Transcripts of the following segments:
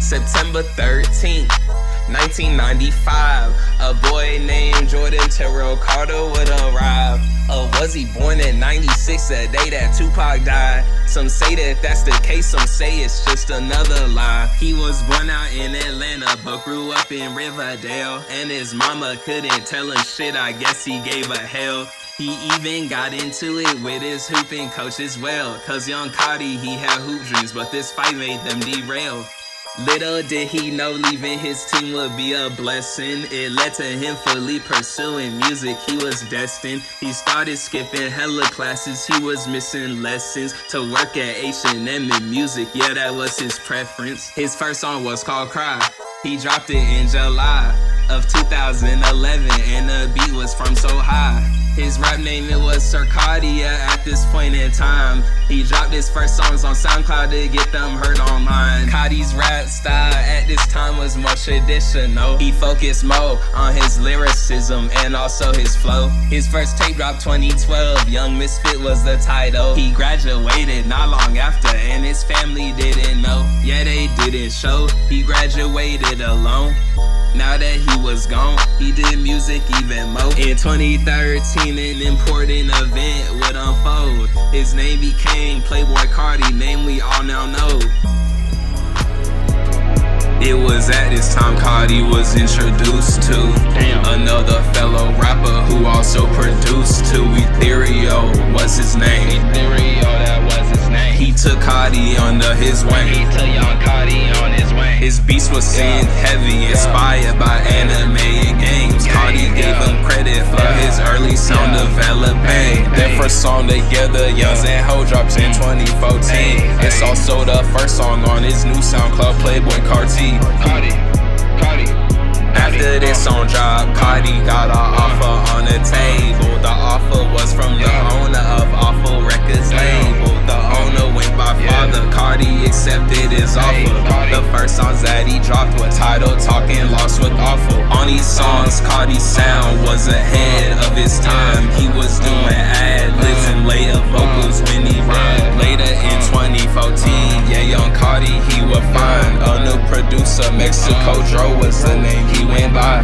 September 13th, 1995, a boy named Jordan Terrell Carter would arrive. Or was he born in 96, the day that Tupac died? Some say that that's the case, some say it's just another lie. He was born out in Atlanta, but grew up in Riverdale. And his mama couldn't tell him shit, I guess he gave her hell. He even got into it with his hooping coach as well. Cause young Carti, he had hoop dreams, but this fight made them derail. Little did he know leaving his team would be a blessing. It led to him fully pursuing music, he was destined. He started skipping hella classes, he was missing lessons to work at H&M in music, yeah, that was his preference. His first song was called Cry. He dropped it in July of 2011, and the beat was from So High. His rap name, it was Sir Carti at this point in time. He dropped his first songs on SoundCloud to get them heard online. Carti's rap style at this time was more traditional. He focused more on his lyricism and also his flow. His first tape dropped 2012, Young Misfit was the title. He graduated not long after and his family didn't know. Yeah, they didn't show, he graduated alone. Now that he was gone, he did music even more. In 2013, an important event would unfold. His name became Playboi Carti, name we all now know. It was at this time Carti was introduced to another fellow rapper who also produced to Ethereal. What's his name? Ethereal, that was his name. He took Carti under his wing. He took young Carti on his wing. His beats was synth heavy, inspired by anime and games. Carti gave him credit for his early sound developing. Their first song together, Youngs and Ho, dropped in 2014. It's also the first song on his new SoundCloud, Playboi Carti. After this song dropped, Carti got an offer on the table. The offer was from the owner of Awful Records label. The owner went by father, Carti accepted his offer. The first songs that he dropped were titled Talking Lost with Awful. On these songs, Carti's sound was ahead of his time. He was doing ad-libs and layer vocals when he rhymed. Later in 2014, yeah, young Carti, he would find a new producer, Mexico Dro was the name he went by.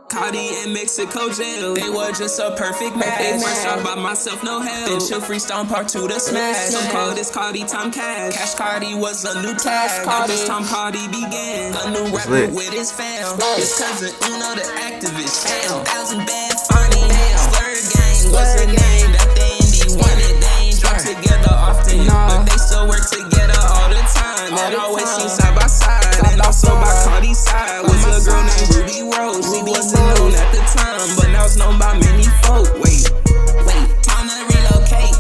Carti and Mexico jail, they were just a perfect match. They first dropped by myself, no help. Then chill freestyle part 2 to smash. Some call this Carti time cash. Cash Carti was a new task. At this time Carti began a new rapper with his fam. His cousin Uno the activist. 1,000 bad funny. Slur gang was the name that they indie wanted. They ain't drop together often, but they still work together all the time. And always seem side by side. And also by Carti's side was a girl named Ruby Rose. She wasn't known at the time, but now it's known by many folk. Wait, time to relocate.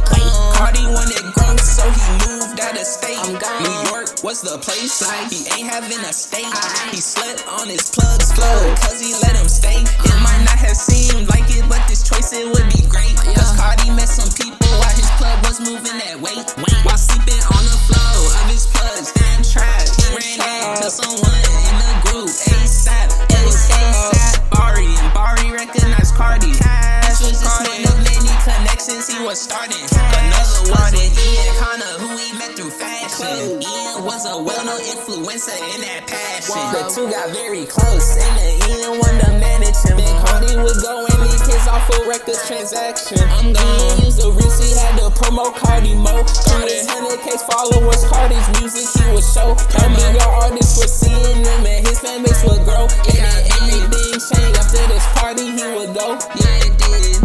Carti wanted growth, so he moved out of state. New York was the place. He ain't having a state. He slept on his plug's flow, cause he let him stay. It might not have seemed like it, but this choice it would be great. Cause Carti met some people while his plug was moving that weight. While sleeping on the floor of his plugs, damn trash. He ran into someone in the group, ASAP. It was ASAP Bari, and Bari recognized Carti. This was just one of many connections he was starting. Another was with Ian Connor, who he met through fashion. Ian was a well-known influencer in that passion. The two got very close, and then Ian wanted to manage him. Then Carti would go and leak his Awful Records transaction. Ian used the reach, he had to promote Carti Mo. Through his 100K followers, Carti's music he would show. The bigger artists were seeing him, and his fan base would grow. And then everything changed after this party, he would go. Yeah, it did.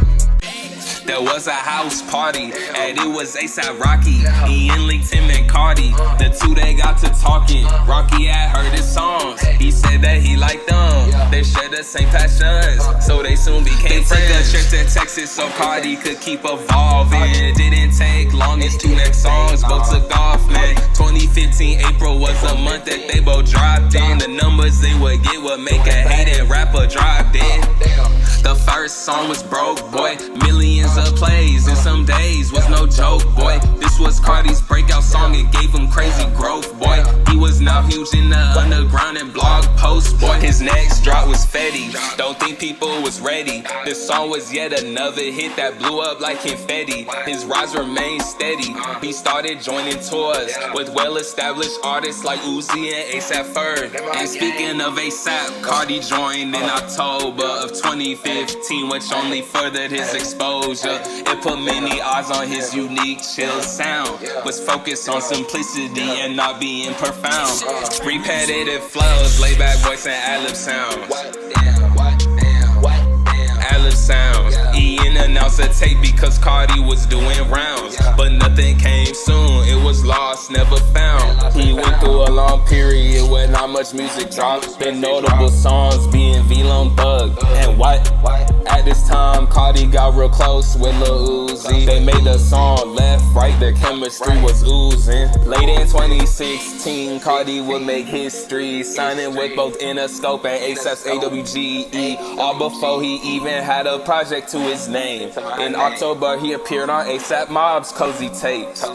There was a house party, and it was ASAP Rocky. Ian linked him and Carti. The two, they got to talking. Rocky had heard his songs. He said that he liked them. They shared the same passions, so they soon became friends. They took a trip to Texas so Carti could keep evolving. It didn't take long, his 2 next songs both took off, man. 2015 April was the month that they both dropped in. The numbers they would get would make a hated rapper drop dead. The first song was broke, boy. Millions of plays in some days was no joke, boy. This was Carti's breakout song, it gave him crazy growth, boy. He was now huge in the underground and blog posts, boy. His next drop was Fetty, don't think people was ready. This song was yet another hit that blew up like confetti. His rise remained steady, he started joining tours with well-established artists like Uzi and A$AP Ferg. And speaking of A$AP, Carti joined in October of 2015, which only furthered his exposure. It put many eyes on his unique, chill sound, was focused on simplicity and not being profound. Repetitive flows, laid-back voice and ad-lib sounds. Ad-lib sounds. Ian announced a tape because Carti was doing rounds, but nothing came soon. It was lost, never found. He went through a long period where not much music dropped. The notable songs being V-Lone Thug and What. At this time, Carti got real close with Lil Uzi. They made the song Left, Right, their chemistry was oozing. Late in 2016, Carti would make history, signing with both Interscope and A$AP's AWGE, all before he even had a project to his name. In October, he appeared on A$AP Mob's Cozy Tapes.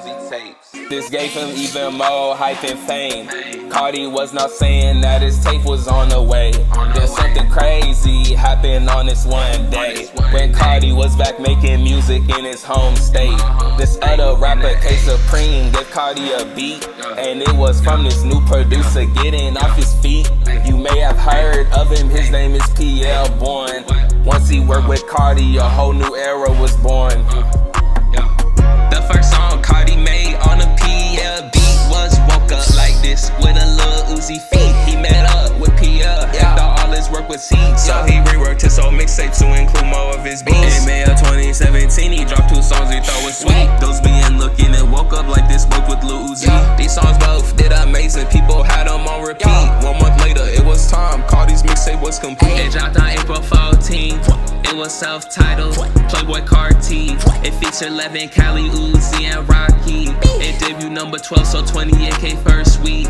This gave him even more hype and fame. Carti was not saying that his tape was on the way. Then something crazy happened on this one day, when Carti was back making music in his home state. This other rapper, K-Supreme, gave Carti a beat, and it was from this new producer getting off his feet. You may have heard of him, his name is PL Born. Once he worked with Carti, a whole new era was born. The first song Carti made on a PL beat was Woke Up Like This with a Lil Uzi feat. He met up with PL after all his work was heat, so he reworked his whole mixtape to include more of his beats. In May of 2017, he dropped 2 songs he thought was sweet. Those being Looking and Woke Up Like This, both with Lil Uzi. These songs both did amazing, people had them on repeat. 1 month later, it was time, Carti's mixtape was complete. It dropped on April 14th. It was self-titled, Playboi Carti. It featured Levin, Cali, Uzi, and Rocky. It debuted number 12, so 28K first week.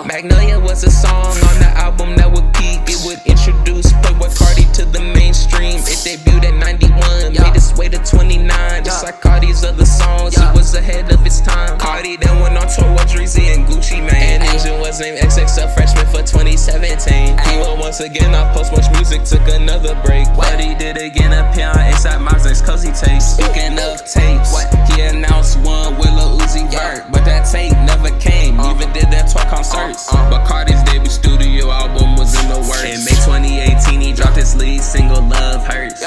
Magnolia was a song on the album that would peak. It would introduce Playboi Carti to the mainstream. It debuted at 91, made its way to 29. Just like Carti's other songs, it was ahead of its time. Carti then went on tour with Drizzy and Gucci Mane. And Asian was named XXL Freshman for 2017. He will once again not post much music, took another break, but he did again appear on A$AP Mob's next Cozy Tapes. Speaking of tapes, he announced one with Lil Uzi Vert, but that tape never came. Even did that tour concerts, but Carti's debut studio album was in the works. In May 2018, he dropped his lead single, Love Hurts.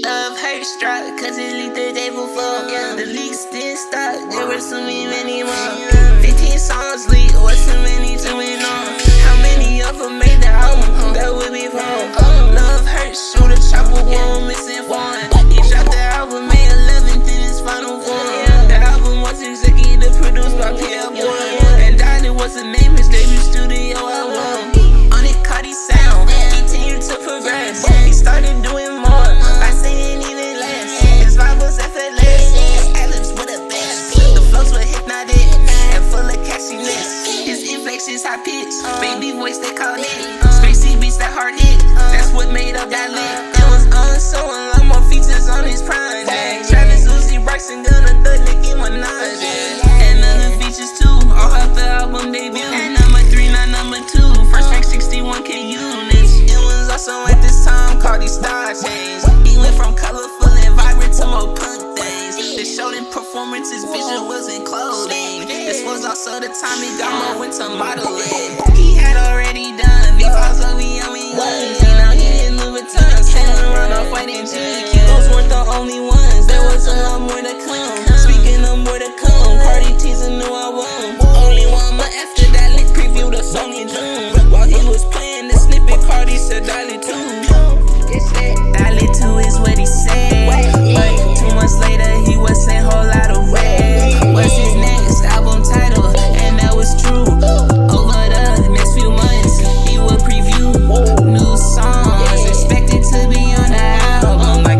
Love Hurts dropped, cause it leaked the day before. The leaks didn't stop, there were so many more. 15 songs leaked, what's so many to ignore? How many of them made the album? That would be wrong. Love Hurts, shoot a chopper, one missing one. He dropped the album May 11th in his final form. The album was executive produced by PL Born, and died, it was the name, his debut studio album. On it, Carti sound, continued to progress. He started doing more, by saying even less. His vibe was effortless, his ad-libs were the best. The flows were hypnotic and full of catchiness. His inflections high pitch, baby voice they called it. Spacey beats that hard hit, that's what made up that lit. It was so a lot more features on his project. Travis, Uzi, Bryson, Gunna, Thug, Nicki Minaj, and other features too, all off the album debut. And number 3, not number 2, first rank 61K units. It was also at this time Carti's style changed. He went from colorful and vibrant to more punk days. This showed in performances, visuals, and clothing. This was also the time he got more into modeling. He had already done V5s, OVM, and Yeezys. Now he did Louis Vuitton, sailing around off white and GQ. Those weren't the only ones, there was a lot more to come. Speaking of more to come, Carti teased a new album. Only 1 month after that, leak previewed a song in June. While he was playing the snippet, Carti said Dolly 2. Dolly 2 is what he said, but 2 months later he was saying whole lot of red. What's his next album title? And that was true. Over the next few months he will preview new songs expected to be on the album, like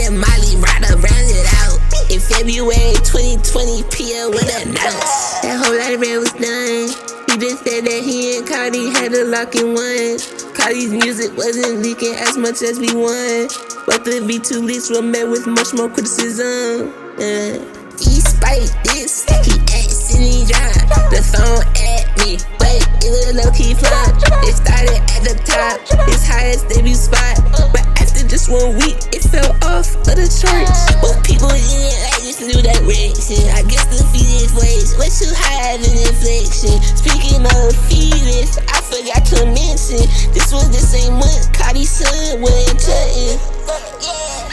and Molly right around it out. In February 2020, Pia would announce that whole lot of red was done. He just said that he and Carti had a lock in one. Carti's music wasn't leaking as much as V1, but the V2 leaks were met with much more criticism. Despite this, he asked and he dropped the phone at me, but it was low-key flop. It started at the top, his highest debut spot, but after just 1 week, it fell off of the charts. But people didn't like this new direction. I guess the feelings voice was too high of an inflection. Speaking of feelings, I forgot to mention this was the same month Carti's son wasn't cutting.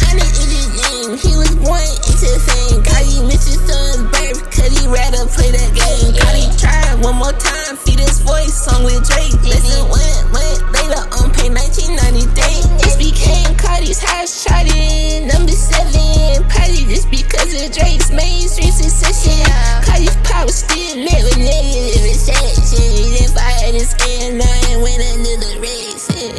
Honey is his name, he was born into fame. Carti missed his son's birth, cause he rather play that game. Carti tried one more time, feed his voice song with Drake. Listen, 1 month later on page 1993, this became Carti's house charted number 7 party just because of Drake's mainstream succession. Carti's power still met with negative reception. He then fired his AM9 and went under the direction.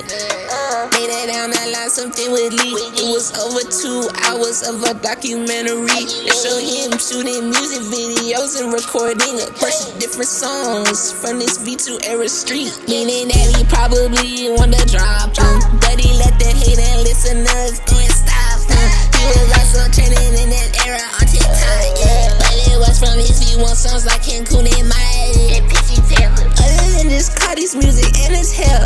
Later down the line, something would leak. It was over 2 hours of a documentary that showed him shooting music videos and recording a bunch of different songs from this V2 era street. Meaning that he probably wanted to drop them, but he let the hating listeners go and stop him. He was also trending in that era on TikTok, but it was from his V1 songs like Cancun and Miley and Pitchy Taylor. Other than just Carti's music and his hair,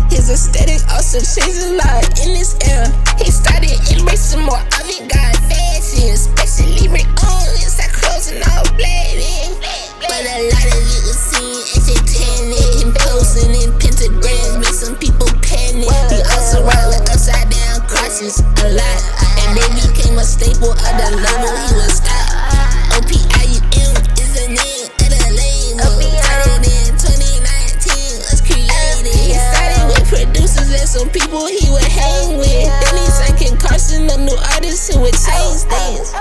his aesthetic also changed a lot in this era. He started embracing more avant-garde fashion, especially Rick Owens, that clothes and all black. But a lot of it was seen as satanic, him posing in pentagrams made some people panic. He also rocked with upside down crosses a lot, and they became a staple of the label he was stopped. Opium is the name of the label. Started in 2019, was created. He started with producers and some people he would hang with. Then he signed Ken Carson, a new artist who would change things.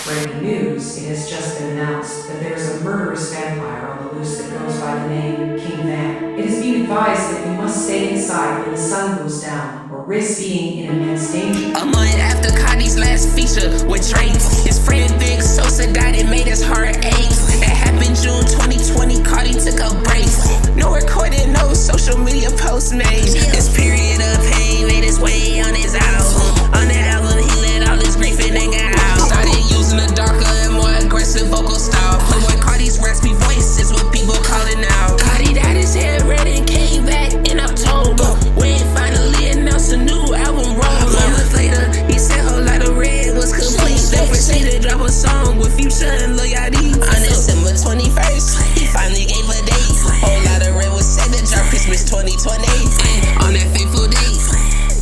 Breaking news, it has just been announced that there is a murderous vampire on the loose that goes by the name King Van. It is being advised that you must stay inside when the sun goes down, or risk being in immense danger. A month after Carti's last feature with Drake, his friend Big Sosa died and made his heart ache. It happened June 2020, Carti took a break. No recording, no social media posts made. This period of pain made his way on his album. On that album, he let all his grief and anger out. Started using a darker and more aggressive vocal style. Playboi Carti's raspy voice is what people call it now. Carti dyed his hair red and came back in October, when he finally announced a new album roll. A month later, he said whole lot of red was complete. Then proceeded to drop a song with Future and Lil Yachty. On December 21st, he finally gave a date. Whole lot of red was said to drop Christmas 2020. On that fateful date,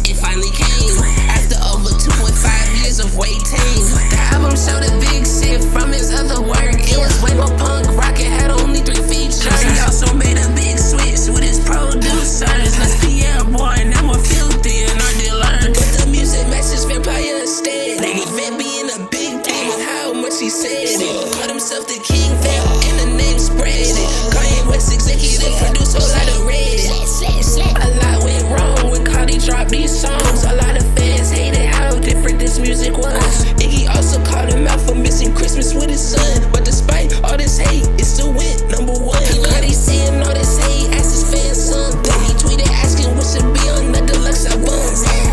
it finally came after over 2.5 years of waiting. The album showed a big shift from his other work. It was way more punk rock, it had only 3 features. He also made a big switch with his producers. Let's Pierre boy, now more filthy and our dealer. But the music matches vampire instead. Nigga Van being a big thing with how much he said it. Called himself the King Van and the name spread it. Kanye West executive produced a lot of red. A lot went wrong when Carti dropped these songs. A lot of fans hated how different this music was. Iggy also called him out for missing Christmas with his son. But despite all this hate, it still went number 1. Carti seeing all this hate, asked his fans something. He tweeted asking what should be on the deluxe album.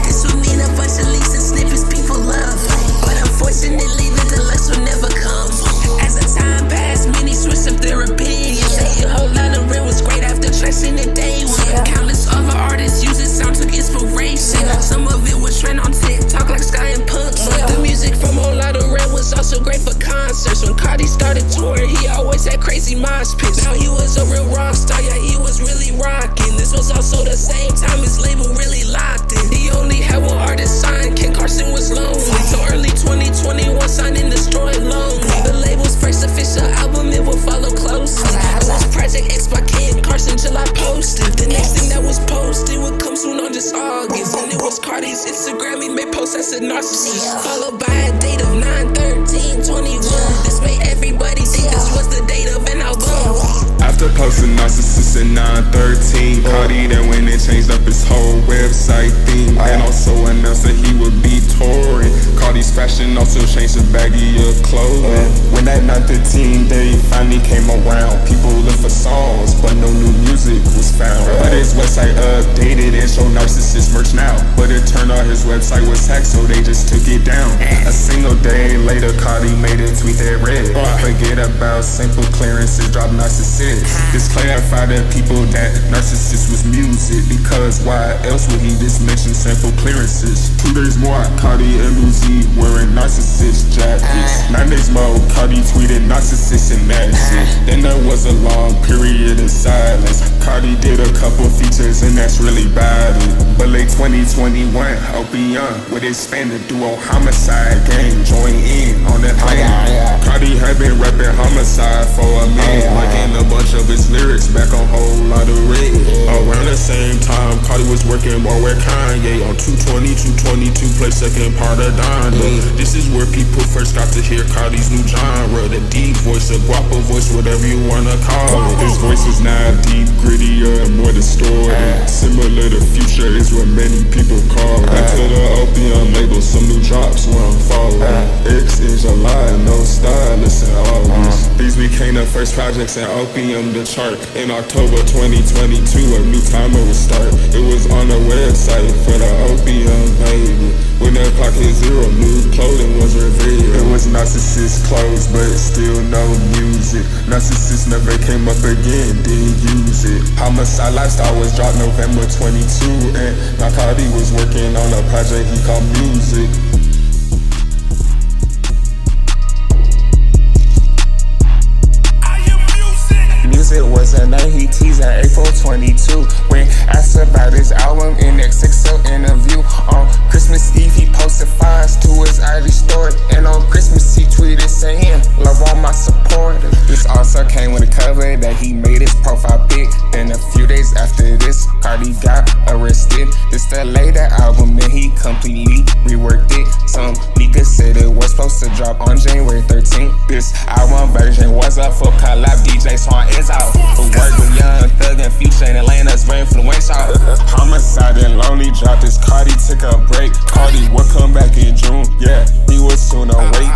This would mean a bunch of leaks and snippets people love, but unfortunately the deluxe will never come. As the time passed, many switched up their opinions. A whole lot of red was great after trashing the day one. Countless other artists use this sound took inspiration. Some of it was trend on TikTok like Sky and Punk. But the music from Whole Lot of Red was also great for concerts. When Carti started touring, he always had crazy mosh pits. Now he was a real rock star, yeah, he was really rocking. This was also the same time his label really locked in. He only had one artist signed, Ken Carson was lonely. So early 2021, signed and destroyed lonely. The label's first official album, it will follow closely. It was Project X by Ken Carson till I posted. The next thing that was posted would come soon on this August, and it was Carti's Instagram. He made posts that said Narcissist, followed by a date of 9/13/21. This made everybody think this was the date of an album. After a post of Narcissist in 913. Carti then went and changed up his whole website theme, and also announced that he would be touring. Carti's fashion also changed to baggier clothing. When that 913 day finally came around, people looked for songs, but no new music was found. But his website updated and showed Narcissist merch now, but it turned out his website was hacked, so they just took it down. A single day later, Carti made a tweet that read, "Forget about simple clearances, drop Narcissist. This clarified to people that Narcissist was music, because why else would he just mention simple clearances?" 2 days more, Carti and Lucy wearing Narcissist jackets. 9 days more, Carti tweeted Narcissist and that's it. Then there was a long period of silence. Carti did a couple features and that's really about it. But late 2021, Opium with his expanded duo Homicide gang joined in on that plan. Carti had been rapping Homicide for a minute, liking a bunch of his lyrics back on Whole Lotta Red. Around the same time, Carti was working more with Kanye on 222 play second part of Donda. This is where people first got to hear Carti's new genre, the deep voice, the guapo voice, whatever you wanna call it. His voice is now deep, grittier, and more distorted. Similar to Future is what many people call it. Back to the Opium label, some new drops where I'm following. X in July, no stylist in August. These became the first projects in Opium to chart. In October 2022, a new timer would start. It was on the website for the Opium label. When the clock hit 0, new clothing was revealed. It was Narcissist clothes, but still no music. Narcissist never came up again, didn't use it. Homicide Lifestyle was dropped November 22, and now Carti was working on a project he called Music. Music was a name he teased in April 22 when asked about his album in that 6-cell interview. On Christmas Eve he posted fires to his IG story, and on Christmas he tweeted saying, "Love all my supporters." This also came with a cover that he made his profile pic. Then a few days after this, Carti got arrested. This the later album and he completely reworked it. Some leakers said it was supposed to drop on January 13th. This album version was up for collab DJ song is out. But work with Young Thug and Future in Atlanta's very influential. Homicide and Lonely dropped his Carti took a break. Carti would come back in June, yeah, he would soon await.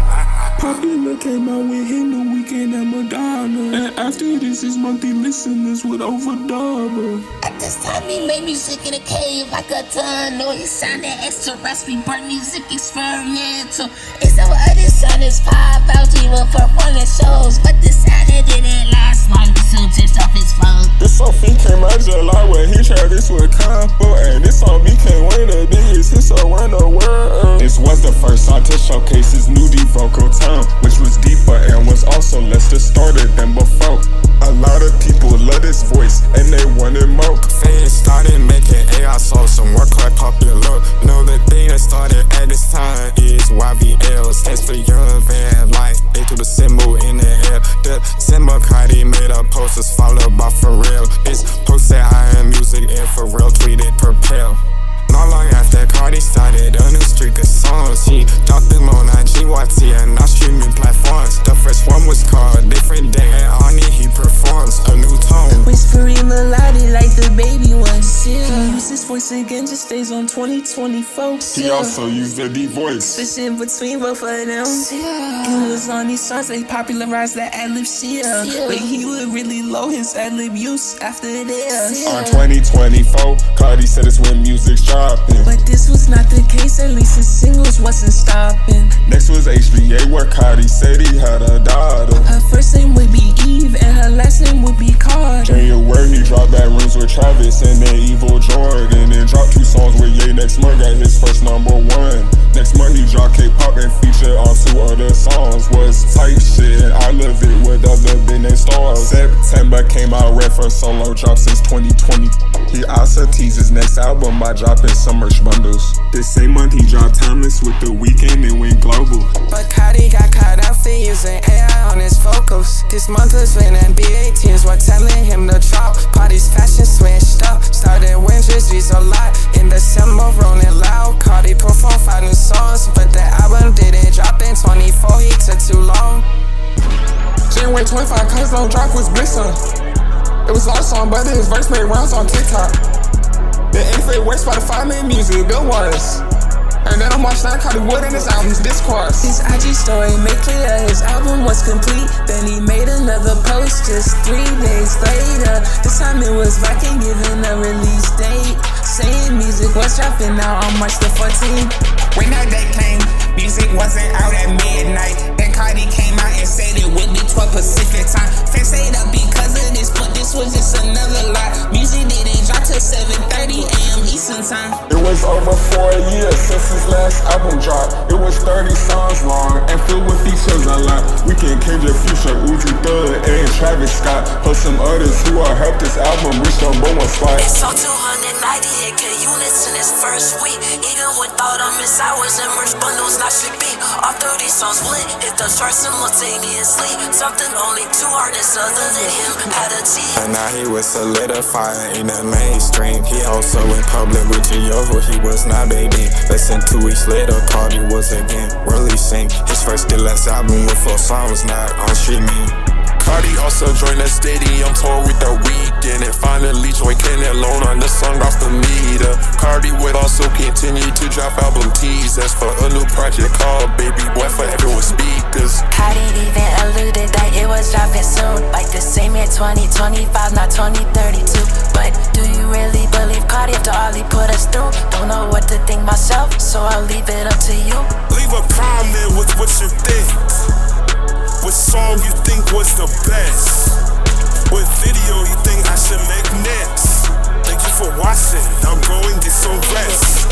Popular came out with him the weekend at Madonna, and after this his monthly listeners would over double. At this time he made music in a cave like a tunnel. He sounded extra raspy, burnt music experimental. It's so other son is pop out, he will perform at shows, but the sound it didn't last long. He still tips off his phone. This song came out July when he tried this with Combo, and this song became one of the biggest hits around the world. This was the first song to showcase his new deep vocal tone, which was deeper and was also less distorted than before. A lot of people love this voice and they wanted more. Fans started making AI songs, some more quite popular. No, the thing that started at this time is YVL. Stands for Young Van Life. They threw the symbol in the air. The symbol Carti made up posters followed by Pharrell. It's posted I am music and Pharrell tweeted Propel. Not long after Carti started a new streak of songs, he dropped them on IGYT and now streaming platforms. The first one was called Different Day, and on it he performs a new tone. Whispering melodic like the baby ones. He used his voice again, just stays on 2024. He also used a deep voice. Switching between both of them. He was on these songs, they popularized the ad-lib shit. But he would really low his ad-lib use after this. On 2024, Carti said it's when music's dropping. But this was not the case, at least his singles wasn't stopping. Next was HBA, where Carti said he had a daughter. Her first name would be Eve and her last name would be Carter. January he dropped Bad Rooms with Travis and then Evil Jordan, and dropped 2 songs with Ye. Next month got his first #1. Next month he dropped K-pop and featured on 2 other songs. Was type shit and I love it with other big name stars. September came out red for solo drop since 2020. He also teased his next album by dropping some merch bundles. This same month he dropped Timeless with The Weeknd and went global. But Carti got caught out for using AI on his vocals. This month was when NBA teams were telling him to drop. Carti's fashion switched up, started wearing jerseys a lot. In December, rolling loud, Carti performed 5 new songs, but the album didn't drop in 24, he took too long. January 25, cause no drop was Blitzon. It was our song, but his verse made rounds on TikTok. The NFA works Spotify made music, good ones. And then on March 9, Carti Wood in his album's Discourse. His IG story made clear his album was complete. Then he made another post just 3 days later. This time it was back and giving a release date, saying music was dropping out on March the 14th. When that day came, music wasn't out at midnight. Then Carti came out and said it would be 12 Pacific time. Fans stayed up because of this, but this was just another lie. Music didn't drop till 7:30 a.m. Eastern time. It was over 4 years since his last album dropped. It was 30 songs long and filled with features a lot. Weekend, Kendrick, Future, Uzi, Thug, and Travis Scott, plus some others who will help this album reach the #1 spot. It sold 298K units in its first week. Even with all the missed hours and merch bundles not shipping, all 30 songs split, hit the charts simultaneously. Something only 2 artists other than him had achieved. And now he was solidifying in the mainstream. He also in public with G.O., who he was not baby. Less than 2 weeks later, Carti was again releasing his first deluxe album with 4 songs not on streaming. Carti also joined the stadium tour with The Weeknd and finally joined Ken alone on the song off the meter. Carti would also continue to drop album teasers for a new project called Baby Boy Forever with speakers. Carti even alluded that it was dropping soon, like the same year 2025, not 2032. But do you really believe Carti after all he put us through? Don't know what to think myself, so I'll leave it up to you. Leave a comment with what you think. What song you think was the best? What video you think I should make next? Thank you for watching. I'm going to get some rest.